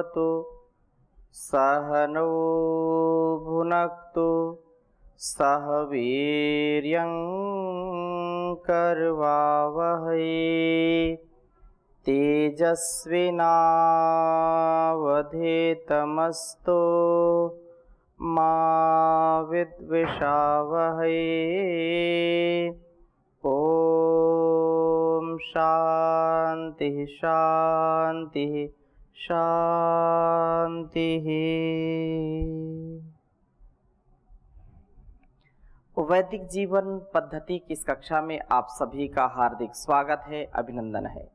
भवतु सहनौ भुनक्तु सह वीर्यं करवावहै तेजस्विनावधीतमस्तु मा विद्विषावहै। ओम शांति शांति शांति। वैदिक जीवन पद्धति की इस कक्षा में आप सभी का हार्दिक स्वागत है, अभिनंदन है।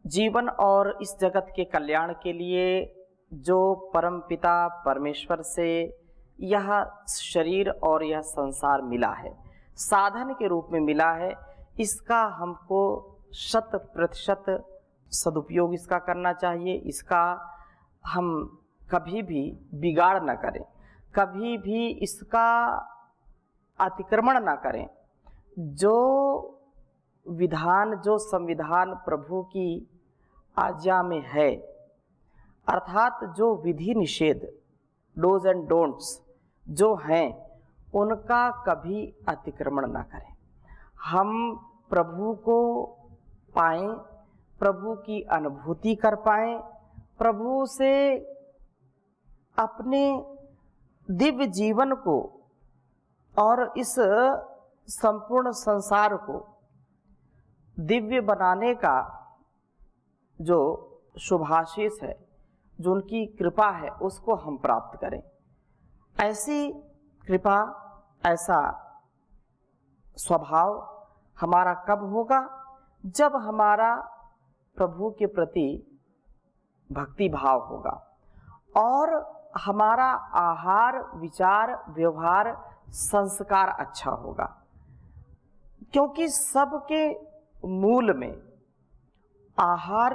जीवन और इस जगत के कल्याण के लिए जो परमपिता परमेश्वर से यह शरीर और यह संसार मिला है, साधन के रूप में मिला है, इसका हमको 100% सदुपयोग इसका करना चाहिए। इसका हम कभी भी बिगाड़ न करें, कभी भी इसका अतिक्रमण न करें। जो विधान, जो संविधान प्रभु की आज्ञा में है, अर्थात जो विधि निषेध, डोज एंड डोंट्स जो हैं, उनका कभी अतिक्रमण न करें। हम प्रभु को पाएं, प्रभु की अनुभूति कर पाएं, प्रभु से अपने दिव्य जीवन को और इस संपूर्ण संसार को दिव्य बनाने का जो शुभाशीष है, जो उनकी कृपा है, उसको हम प्राप्त करें। ऐसी कृपा, ऐसा स्वभाव हमारा कब होगा? जब हमारा प्रभु के प्रति भक्ति भाव होगा और हमारा आहार, विचार, व्यवहार, संस्कार अच्छा होगा। क्योंकि सबके मूल में आहार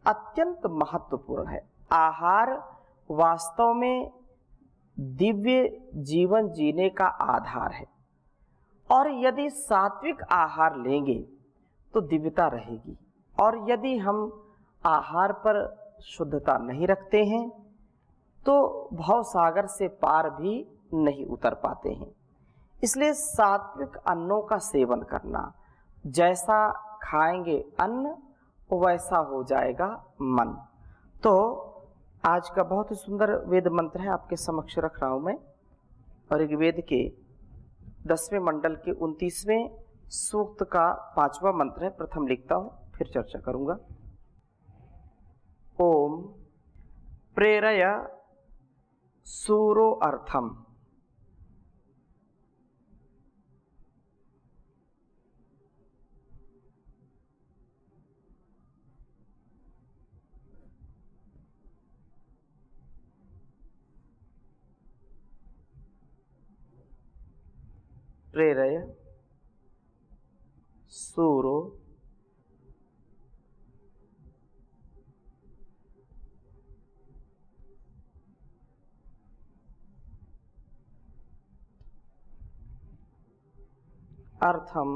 अत्यंत महत्वपूर्ण है। आहार वास्तव में दिव्य जीवन जीने का आधार है, और यदि सात्विक आहार लेंगे तो दिव्यता रहेगी, और यदि हम आहार पर शुद्धता नहीं रखते हैं तो भव सागर से पार भी नहीं उतर पाते हैं। इसलिए सात्विक अन्नों का सेवन करना, जैसा खाएंगे अन्न वैसा हो जाएगा मन। तो आज का बहुत ही सुंदर वेद मंत्र है, आपके समक्ष रख रहा हूं मैं, और ऋग्वेद के 10वें मंडल के 29वें सूक्त का 5वां मंत्र है। प्रथम लिखता हूं, फिर चर्चा करूंगा। ओम प्रेरय सूरो अर्थम प्रेरय सूरो अर्थम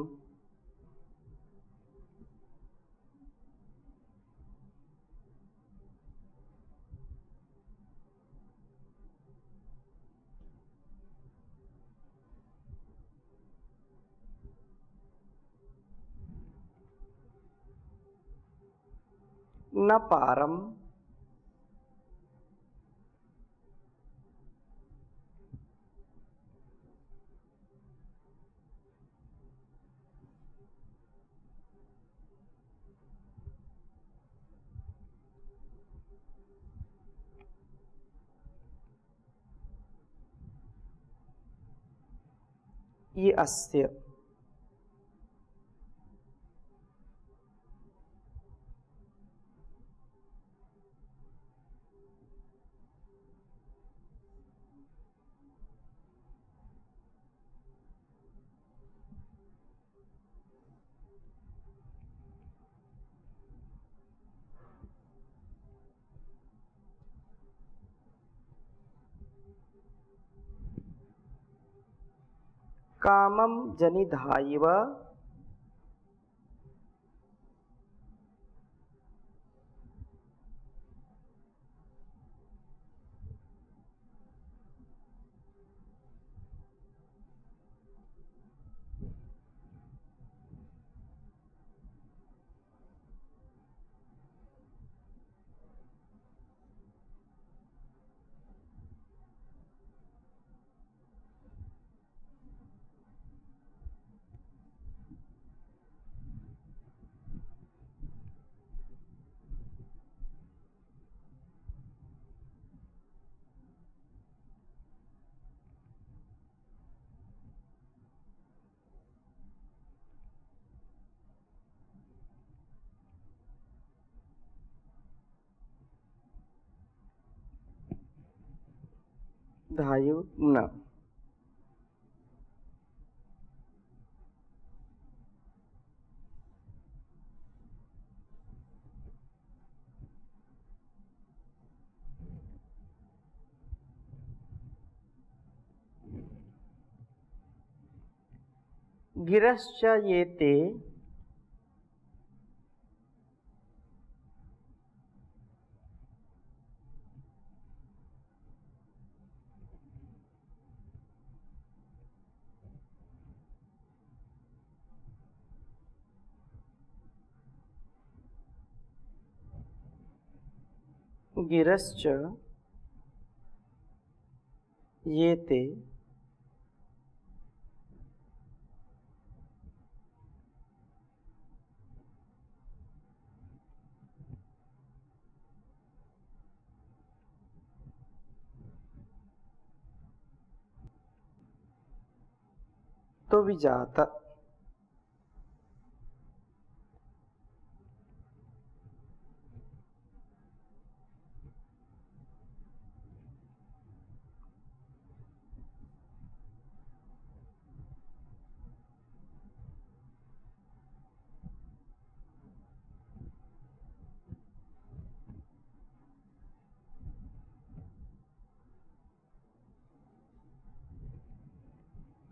न पारम ये अस्य कामम जनिधायव जनिधाय न। गिरश्च ये ते गिरश्च ये ते तो विजात।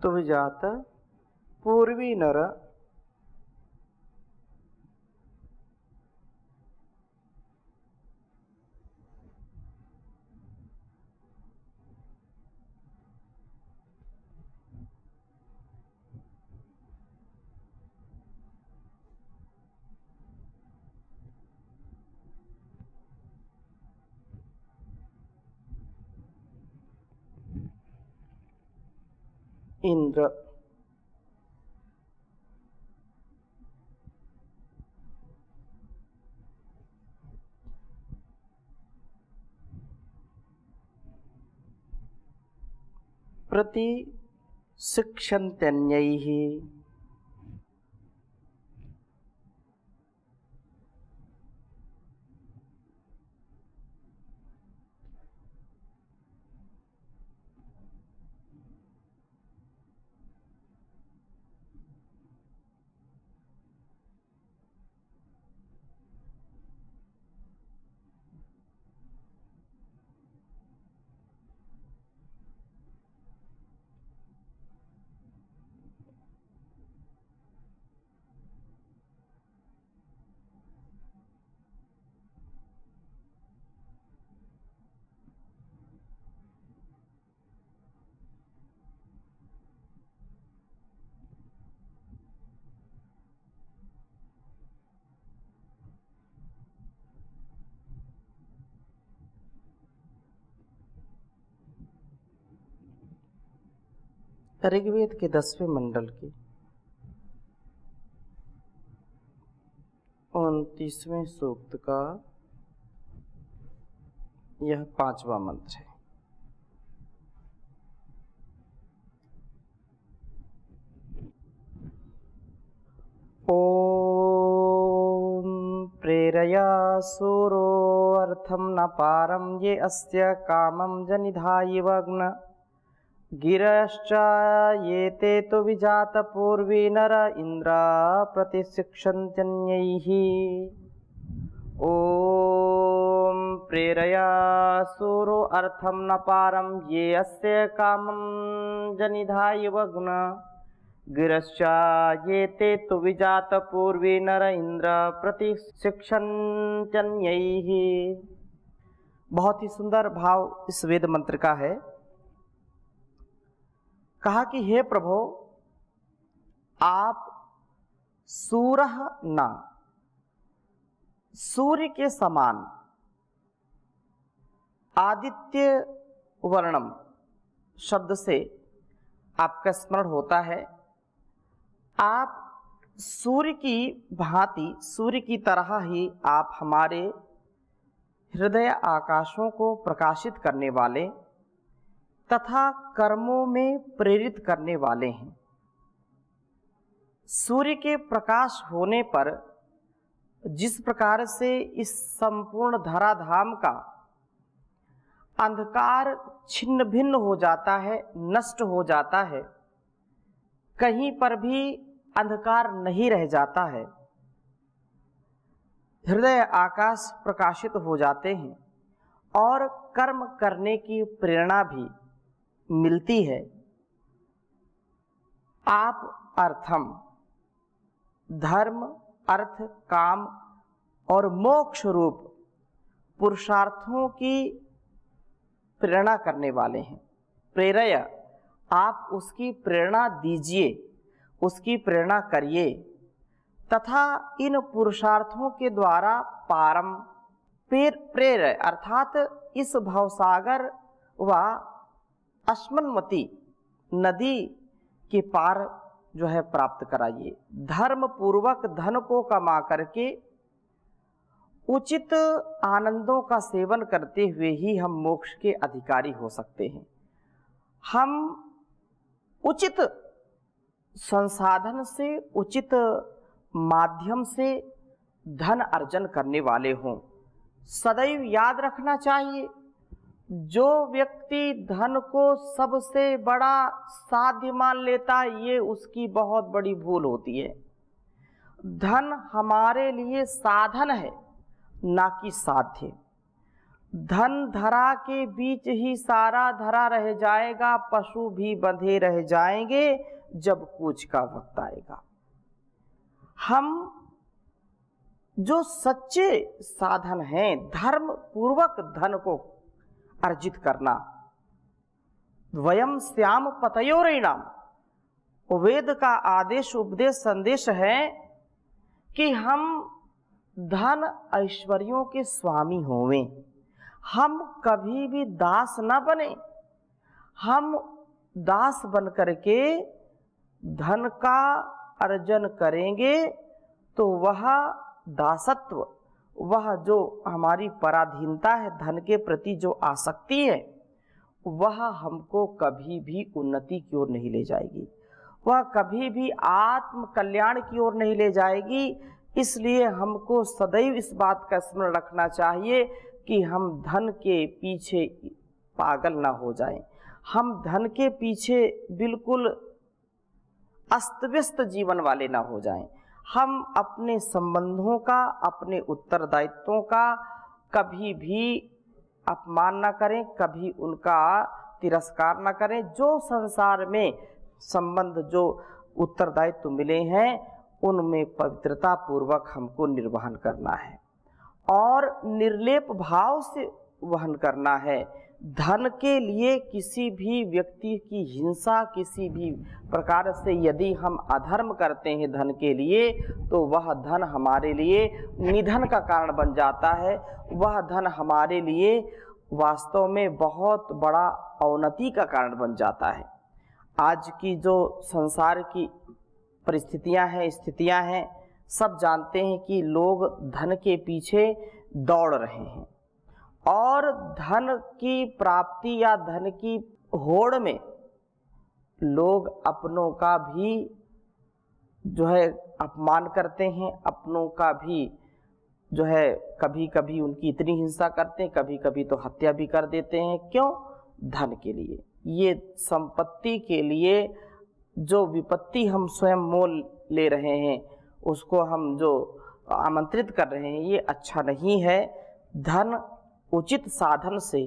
तो विजात पूर्वी नर इंद्र। प्रति शिक्षन्त्यन्यैः ऋग्वेद के 10वें मंडल की 29वें सूक्त का यह 5वां मंत्र है। ओम प्रेरया सूरो अर्थम न पारम ये अस्य कामं जनिधाय वग्न। गिरश्च ये ते तो विजात पूर्वी नर इंद्र प्रतिशिक्षन्त्यन्यैः। ओम प्रेरया सूरो अर्थम न पारम ये अस्य कामं जनिधाय वग्न। गिरश्च ये ते तो विजात पूर्वी नर इंद्र प्रतिशिक्षन्त्यन्यैः। बहुत ही सुंदर भाव इस वेद मंत्र का है। कहा कि हे प्रभु, आप सूरह न, सूर्य के समान, आदित्य वर्णम शब्द से आपका स्मरण होता है। आप सूर्य की भांति, सूर्य की तरह ही आप हमारे हृदय आकाशों को प्रकाशित करने वाले तथा कर्मों में प्रेरित करने वाले हैं। सूर्य के प्रकाश होने पर जिस प्रकार से इस संपूर्ण धराधाम का अंधकार छिन्न भिन्न हो जाता है, नष्ट हो जाता है, कहीं पर भी अंधकार नहीं रह जाता है, हृदय आकाश प्रकाशित हो जाते हैं और कर्म करने की प्रेरणा भी मिलती है। आप अर्थम, धर्म, अर्थ, काम और मोक्ष रूप पुरुषार्थों की प्रेरणा करने वाले हैं। प्रेरय, आप उसकी प्रेरणा दीजिए, उसकी प्रेरणा करिए तथा इन पुरुषार्थों के द्वारा पारम प्रेरय अर्थात इस भवसागर व अस्मन्मति नदी के पार जो है प्राप्त कराइए। धर्म पूर्वक धन को कमा करके उचित आनंदों का सेवन करते हुए ही हम मोक्ष के अधिकारी हो सकते हैं। हम उचित संसाधन से, उचित माध्यम से धन अर्जन करने वाले हों। सदैव याद रखना चाहिए, जो व्यक्ति धन को सबसे बड़ा साध्य मान लेता है, ये उसकी बहुत बड़ी भूल होती है। धन हमारे लिए साधन है, ना कि साध्य। धन धरा के बीच ही सारा धरा रह जाएगा, पशु भी बंधे रह जाएंगे जब कूच का वक्त आएगा। हम जो सच्चे साधन हैं, धर्म पूर्वक धन को अर्जित करना, वयम श्याम पतयोरिणाम, वेद का आदेश, उपदेश, संदेश है कि हम धन ऐश्वर्यों के स्वामी होवें। हम कभी भी दास न बने। हम दास बन करके धन का अर्जन करेंगे तो वह दासत्व, वह जो हमारी पराधीनता है, धन के प्रति जो आसक्ति है, वह हमको कभी भी उन्नति की ओर नहीं ले जाएगी, वह कभी भी आत्म कल्याण की ओर नहीं ले जाएगी। इसलिए हमको सदैव इस बात का स्मरण रखना चाहिए कि हम धन के पीछे पागल ना हो जाएं। हम धन के पीछे बिल्कुल अस्त व्यस्त जीवन वाले ना हो जाएं। हम अपने संबंधों का, अपने उत्तरदायित्वों का कभी भी अपमान ना करें, कभी उनका तिरस्कार ना करें। जो संसार में संबंध, जो उत्तरदायित्व मिले हैं, उनमें पवित्रता पूर्वक हमको निर्वहन करना है और निर्लेप भाव से वहन करना है। धन के लिए किसी भी व्यक्ति की हिंसा, किसी भी प्रकार से यदि हम अधर्म करते हैं धन के लिए, तो वह धन हमारे लिए निधन का कारण बन जाता है। वह धन हमारे लिए वास्तव में बहुत बड़ा अवनति का कारण बन जाता है। आज की जो संसार की परिस्थितियां हैं, स्थितियां हैं, सब जानते हैं कि लोग धन के पीछे दौड़ रहे हैं और धन की प्राप्ति या धन की होड़ में लोग अपनों का भी जो है अपमान करते हैं, अपनों का भी जो है कभी कभी उनकी इतनी हिंसा करते हैं, कभी कभी तो हत्या भी कर देते हैं। क्यों? धन के लिए। ये संपत्ति के लिए जो विपत्ति हम स्वयं मोल ले रहे हैं, उसको हम जो आमंत्रित कर रहे हैं, ये अच्छा नहीं है। धन उचित साधन से,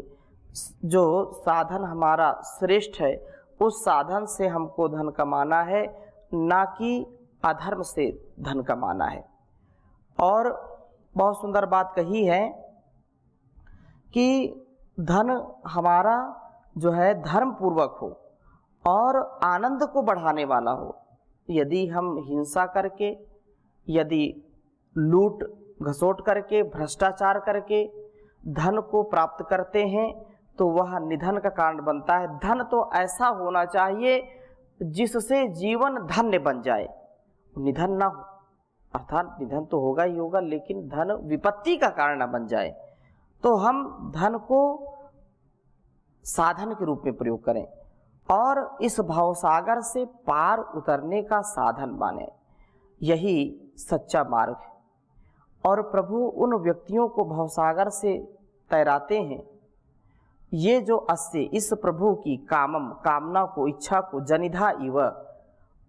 जो साधन हमारा श्रेष्ठ है, उस साधन से हमको धन कमाना है, ना कि अधर्म से धन कमाना है। और बहुत सुंदर बात कही है कि धन हमारा जो है धर्म पूर्वक हो और आनंद को बढ़ाने वाला हो। यदि हम हिंसा करके, यदि लूट घसोट करके, भ्रष्टाचार करके धन को प्राप्त करते हैं, तो वह निधन का कारण बनता है। धन तो ऐसा होना चाहिए जिससे जीवन धन्य बन जाए, निधन ना हो। अर्थात निधन तो होगा ही होगा, लेकिन धन विपत्ति का कारण न बन जाए। तो हम धन को साधन के रूप में प्रयोग करें और इस भवसागर से पार उतरने का साधन माने। यही सच्चा मार्ग है। और प्रभु उन व्यक्तियों को भवसागर से तैराते हैं ये जो अस्य इस प्रभु की कामम कामना को, इच्छा को, जनिधा इव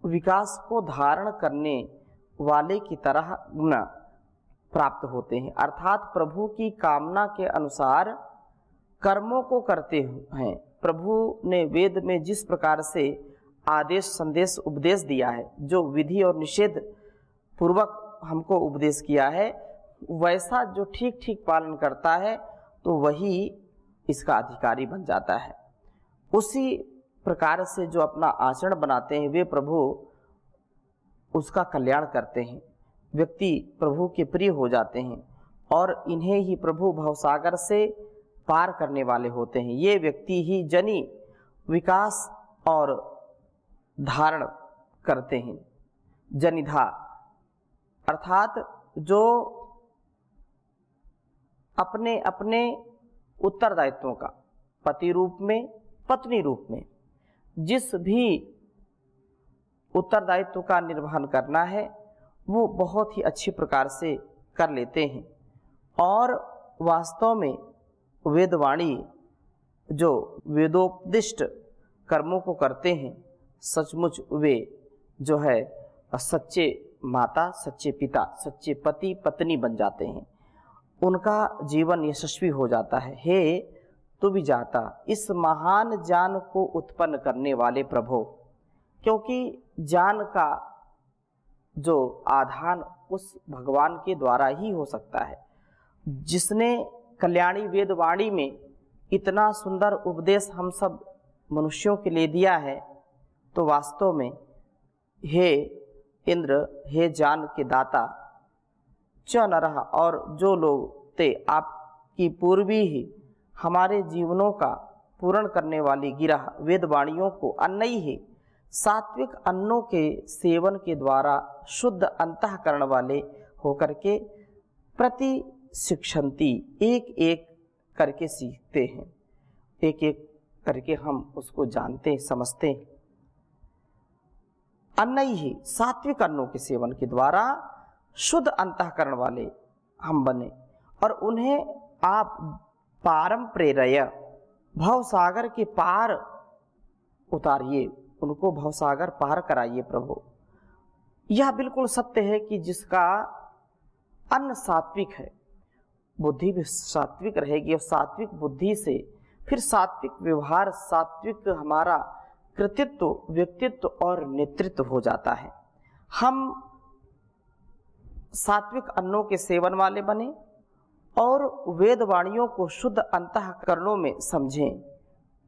विकास को धारण करने वाले की तरह गुण प्राप्त होते हैं। अर्थात प्रभु की कामना के अनुसार कर्मों को करते हैं। प्रभु ने वेद में जिस प्रकार से आदेश, संदेश, उपदेश दिया है, जो विधि और निषेध पूर्वक हमको उपदेश किया है, वैसा जो ठीक ठीक पालन करता है तो वही इसका अधिकारी बन जाता है। उसी प्रकार से जो अपना आचरण बनाते हैं वे प्रभु उसका कल्याण करते हैं। व्यक्ति प्रभु के प्रिय हो जाते हैं और इन्हें ही प्रभु भवसागर से पार करने वाले होते हैं। ये व्यक्ति ही जनी विकास और धारण करते हैं। जनिधा अर्थात जो अपने अपने उत्तरदायित्वों का पति रूप में, पत्नी रूप में जिस भी उत्तरदायित्व का निर्वहन करना है वो बहुत ही अच्छी प्रकार से कर लेते हैं। और वास्तव में वेदवाणी जो वेदोपदिष्ट कर्मों को करते हैं, सचमुच वे जो है सच्चे माता, सच्चे पिता, सच्चे पति पत्नी बन जाते हैं। उनका जीवन यशस्वी हो जाता है। हे तू भी जाता इस महान ज्ञान को उत्पन्न करने वाले प्रभु, क्योंकि ज्ञान का जो आधान उस भगवान के द्वारा ही हो सकता है, जिसने कल्याणी वेदवाणी में इतना सुंदर उपदेश हम सब मनुष्यों के लिए दिया है। तो वास्तव में हे इंद्र, हे ज्ञान के दाता, च नरः, और जो लोग थे आपकी पूर्वी ही हमारे जीवनों का पूर्ण करने वाली गिरह वेदवाणियों को अन्न ही सात्विक अन्नों के सेवन के द्वारा शुद्ध अंतःकरण वाले होकर के प्रति शिक्षन्ति, एक एक करके सीखते हैं, एक एक करके हम उसको जानते समझते हैं। अन्न ही सात्विक अन्नों के सेवन के द्वारा शुद्ध अंतःकरण वाले हम बने और उन्हें आप पारम प्रेरय, भवसागर के पार उतारिए, उनको भवसागर पार कराइए प्रभु। यह बिल्कुल सत्य है कि जिसका अन्न सात्विक है, बुद्धि भी सात्विक रहेगी और सात्विक बुद्धि से फिर सात्विक व्यवहार, सात्विक हमारा कृतित्व, व्यक्तित्व और नेतृत्व हो जाता है। हम सात्विक अन्नों के सेवन वाले बने और वेदवाणियों को शुद्ध अंतःकरणों में समझें,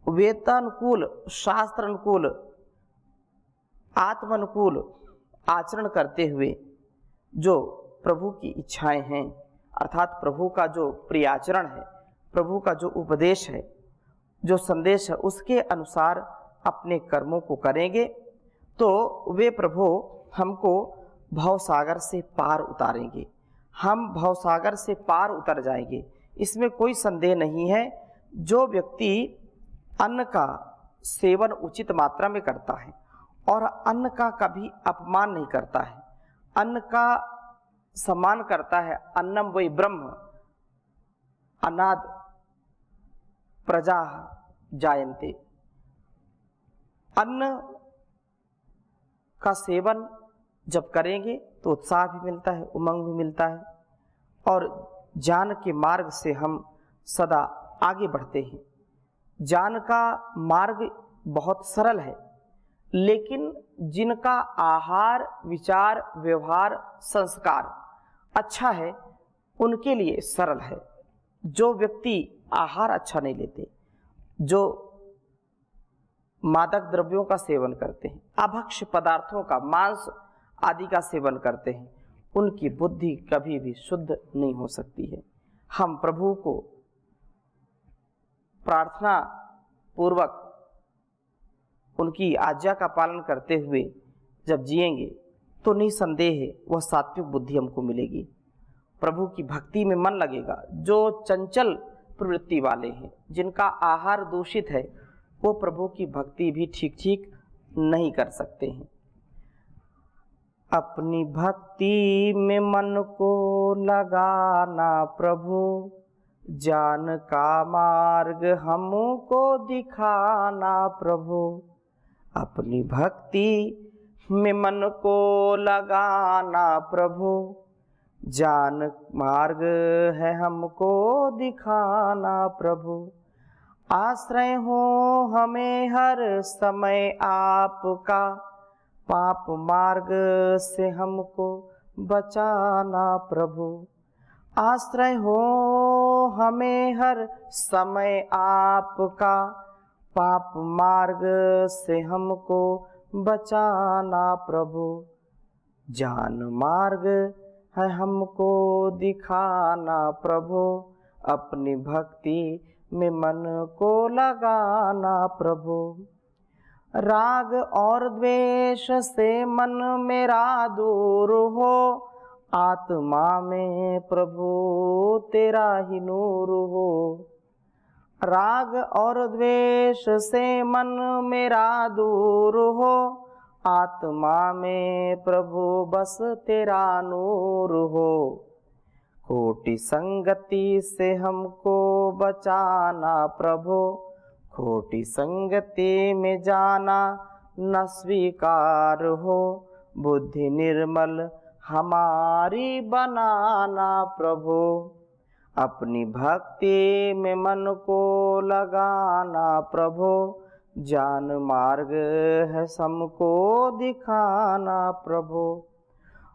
वेदानुकूल, शास्त्र अनुकूल, आत्मानुकूल आचरण करते हुए जो प्रभु की इच्छाएं हैं, अर्थात प्रभु का जो प्रियाचरण है, प्रभु का जो उपदेश है, जो संदेश है, उसके अनुसार अपने कर्मों को करेंगे तो वे प्रभु हमको भवसागर से पार उतारेंगे। हम भवसागर से पार उतर जाएंगे, इसमें कोई संदेह नहीं है। जो व्यक्ति अन्न का सेवन उचित मात्रा में करता है और अन्न का कभी अपमान नहीं करता है, अन्न का सम्मान करता है, अन्नम वै ब्रह्म अनाद प्रजा जायन्ते, अन्न का सेवन जब करेंगे तो उत्साह भी मिलता है, उमंग भी मिलता है और ज्ञान के मार्ग से हम सदा आगे बढ़ते हैं। ज्ञान का मार्ग बहुत सरल है, लेकिन जिनका आहार, विचार, व्यवहार, संस्कार अच्छा है उनके लिए सरल है। जो व्यक्ति आहार अच्छा नहीं लेते, जो मादक द्रव्यों का सेवन करते हैं, अभक्ष्य पदार्थों का, मांस आदि का सेवन करते हैं, उनकी बुद्धि कभी भी शुद्ध नहीं हो सकती है। हम प्रभु को प्रार्थना पूर्वक उनकी आज्ञा का पालन करते हुए जब जिएंगे तो निसंदेह वह सात्विक बुद्धि हमको मिलेगी, प्रभु की भक्ति में मन लगेगा। जो चंचल प्रवृत्ति वाले हैं, जिनका आहार दूषित है, वो प्रभु की भक्ति भी ठीक ठीक नहीं कर सकते हैं। अपनी भक्ति में मन को लगाना प्रभु, ज्ञान का मार्ग हमको दिखाना प्रभु, अपनी भक्ति में मन को लगाना प्रभु। ज्ञान मार्ग है हमको दिखाना प्रभु, आश्रय हो हमें हर समय आपका, पाप मार्ग से हमको बचाना प्रभु। आश्रय हो हमें हर समय आपका, पाप मार्ग से हमको बचाना प्रभु। ज्ञान मार्ग है हमको दिखाना प्रभु, अपनी भक्ति में मन को लगाना प्रभु। राग और द्वेष से मन मेरा दूर हो, आत्मा में प्रभु तेरा ही नूर हो। राग और द्वेष से मन मेरा दूर हो, आत्मा में प्रभु बस तेरा नूर हो। खोटी संगति से हमको बचाना प्रभु, खोटी संगति में जाना न स्वीकार हो। बुद्धि निर्मल हमारी बनाना प्रभु, अपनी भक्ति में मन को लगाना प्रभु। ज्ञान मार्ग है सबको दिखाना प्रभु।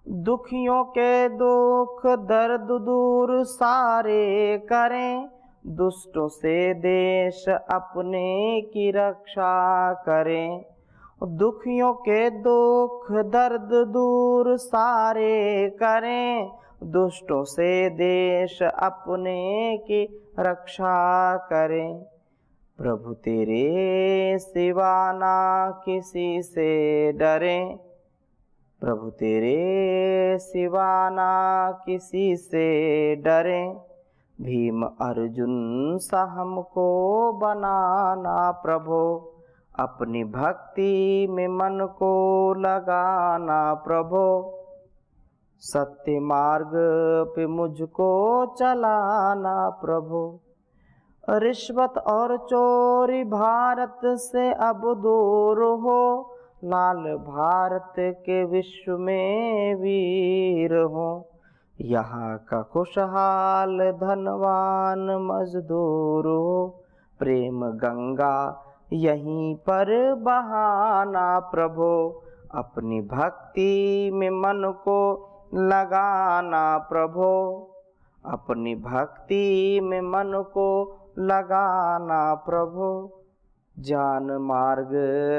दुखियों के दुख दर्द दूर सारे करें, दुष्टों से देश अपने की रक्षा करें। दुखियों के दुख दर्द दूर सारे करें, दुष्टों से देश अपने की रक्षा करें। प्रभु तेरे सिवा ना किसी से डरें, प्रभु तेरे सिवा ना किसी से डरें। भीम अर्जुन सा हमको बनाना प्रभु, अपनी भक्ति में मन को लगाना प्रभु। सत्य मार्ग पे मुझको चलाना प्रभु, रिश्वत और चोरी भारत से अब दूर हो। लाल भारत के विश्व में वीर हो, यहाँ का खुशहाल धनवान मजदूर हो। प्रेम गंगा यहीं पर बहाना प्रभु, अपनी भक्ति में मन को लगाना प्रभु। अपनी भक्ति में मन को लगाना प्रभु। ज्ञान मार्ग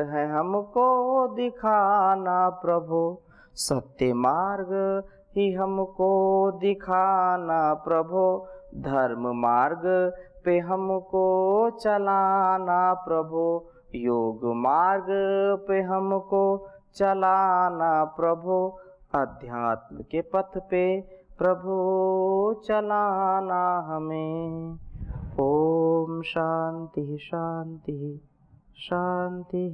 है हमको दिखाना प्रभु, सत्य मार्ग ही हमको दिखाना प्रभु। धर्म मार्ग पे हमको चलाना प्रभु, योग मार्ग पे हमको चलाना प्रभु। अध्यात्म के पथ पे प्रभु चलाना हमें। ओम शांति शांति शांति।